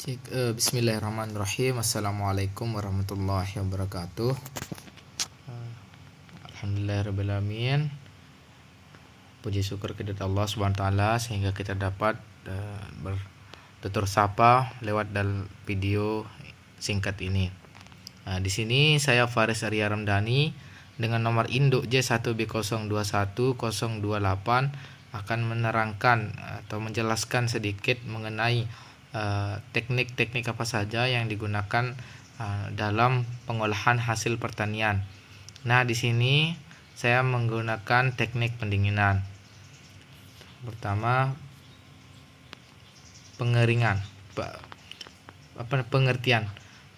Bismillahirrahmanirrahim. Assalamualaikum warahmatullahi wabarakatuh. Alhamdulillahirrahmanirrahim. Puji syukur kepada Allah Subhanahu wa taala sehingga kita dapat bertutur sapa lewat dalam video singkat ini. Di sini saya Faris Arya Ramdhani dengan nomor induk J1B021 028 akan menerangkan atau menjelaskan sedikit mengenai teknik-teknik apa saja yang digunakan dalam pengolahan hasil pertanian. Nah, di sini saya menggunakan teknik pendinginan. Pertama, pengeringan. Pengertian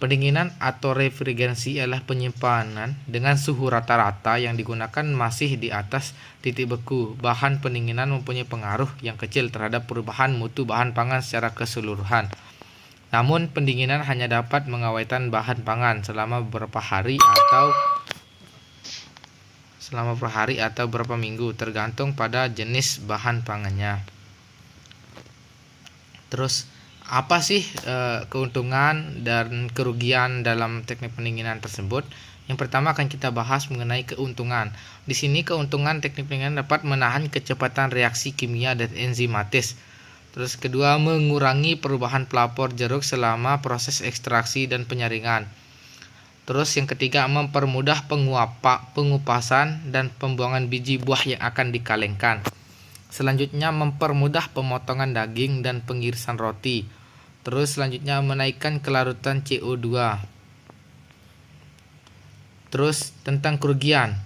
pendinginan atau refrigerasi adalah penyimpanan dengan suhu rata-rata yang digunakan masih di atas titik beku. Bahan pendinginan mempunyai pengaruh yang kecil terhadap perubahan mutu bahan pangan secara keseluruhan. Namun, pendinginan hanya dapat mengawetkan bahan pangan selama beberapa hari atau beberapa minggu, tergantung pada jenis bahan pangannya. Terus, apa sih keuntungan dan kerugian dalam teknik pendinginan tersebut? Yang pertama akan kita bahas mengenai keuntungan. Di sini keuntungan teknik pendinginan dapat menahan kecepatan reaksi kimia dan enzimatis. Terus kedua, mengurangi perubahan pelapor jeruk selama proses ekstraksi dan penyaringan. Terus yang ketiga, mempermudah pengupasan dan pembuangan biji buah yang akan dikalengkan. Selanjutnya, mempermudah pemotongan daging dan pengirisan roti. Terus selanjutnya, menaikkan kelarutan CO2. Terus tentang kerugian,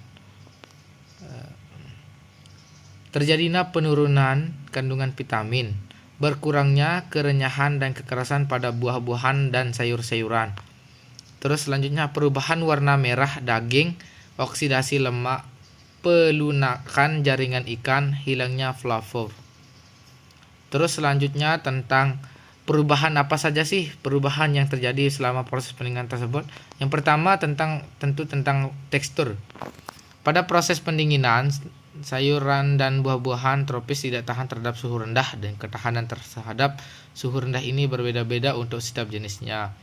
terjadinya penurunan kandungan vitamin, berkurangnya kerenyahan dan kekerasan pada buah-buahan dan sayur-sayuran. Terus selanjutnya, perubahan warna merah daging, oksidasi lemak, pelunakan jaringan ikan, hilangnya flavor. Terus selanjutnya tentang perubahan apa saja sih perubahan yang terjadi selama proses pendinginan tersebut. Yang pertama tentu tentang tekstur. Pada proses pendinginan, sayuran dan buah-buahan tropis tidak tahan terhadap suhu rendah, dan ketahanan terhadap suhu rendah ini berbeda-beda untuk setiap jenisnya.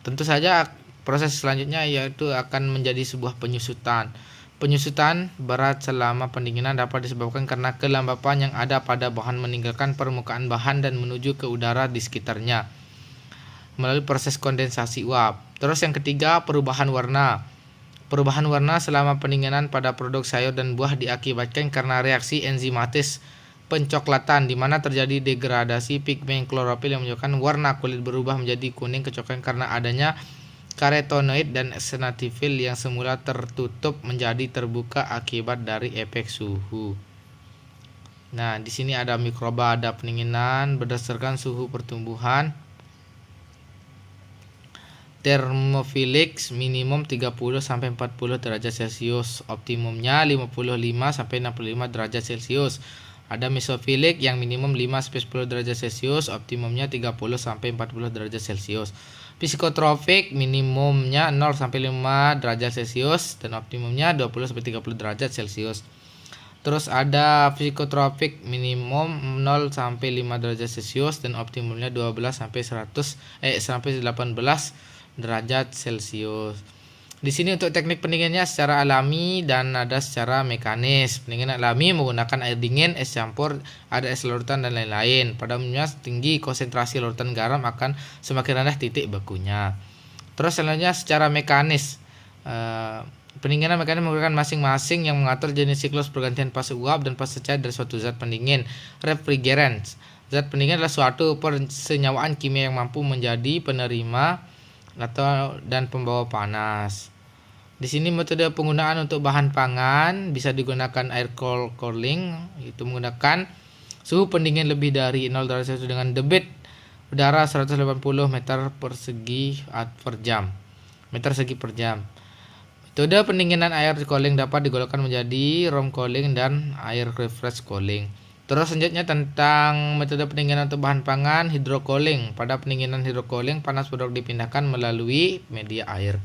Tentu saja proses selanjutnya yaitu akan menjadi sebuah penyusutan. Penyusutan berat selama pendinginan dapat disebabkan karena kelembapan yang ada pada bahan meninggalkan permukaan bahan dan menuju ke udara di sekitarnya melalui proses kondensasi uap. Terus yang ketiga, perubahan warna. Perubahan warna selama pendinginan pada produk sayur dan buah diakibatkan karena reaksi enzimatis pencoklatan, di mana terjadi degradasi pigmen klorofil yang menyebabkan warna kulit berubah menjadi kuning kecoklatan karena adanya karotenoid dan xanthophyll yang semula tertutup menjadi terbuka akibat dari efek suhu. Nah, di sini ada mikroba ada pendinginan berdasarkan suhu pertumbuhan. Thermophilic minimum 30 sampai 40 derajat Celcius, optimumnya 55 sampai 65 derajat Celcius. Ada mesofilik yang minimum 5 sampai 10 derajat Celcius, optimumnya 30 sampai 40 derajat Celcius. Psikotropik minimumnya 0 sampai 5 derajat Celcius dan optimumnya 20 sampai 30 derajat Celcius. Terus ada psikotropik minimum 0 sampai 5 derajat Celcius dan optimumnya 12 sampai 18 derajat Celcius. Di sini untuk teknik pendinginannya secara alami dan ada secara mekanis. Pendinginan alami menggunakan air dingin, es campur, ada es larutan dan lain-lain. Pada umumnya tinggi konsentrasi larutan garam akan semakin rendah titik bekunya. Terus selanjutnya secara mekanis. Pendinginan mekanis menggunakan masing-masing yang mengatur jenis siklus pergantian fase uap dan fase cair dari suatu zat pendingin. Refrigerant. Zat pendingin adalah suatu persenyawaan kimia yang mampu menjadi penerima dan pembawa panas. Di sini metode penggunaan untuk bahan pangan bisa digunakan air cooling, itu menggunakan suhu pendingin lebih dari 0 derajat Celcius dengan debit udara 180 meter segi per jam. Metode pendinginan air cooling dapat digolongkan menjadi room cooling dan air refresh cooling. Terus selanjutnya tentang metode pendinginan untuk bahan pangan, hydrocooling. Pada pendinginan hydrocooling, panas produk dipindahkan melalui media air.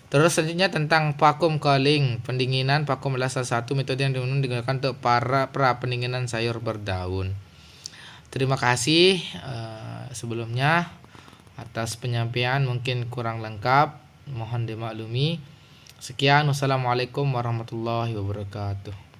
Terus selanjutnya tentang vacuum cooling. Pendinginan vakum adalah salah satu metode yang digunakan untuk pra pendinginan sayur berdaun. Terima kasih sebelumnya. Atas penyampaian mungkin kurang lengkap, mohon dimaklumi. Sekian, wassalamualaikum warahmatullahi wabarakatuh.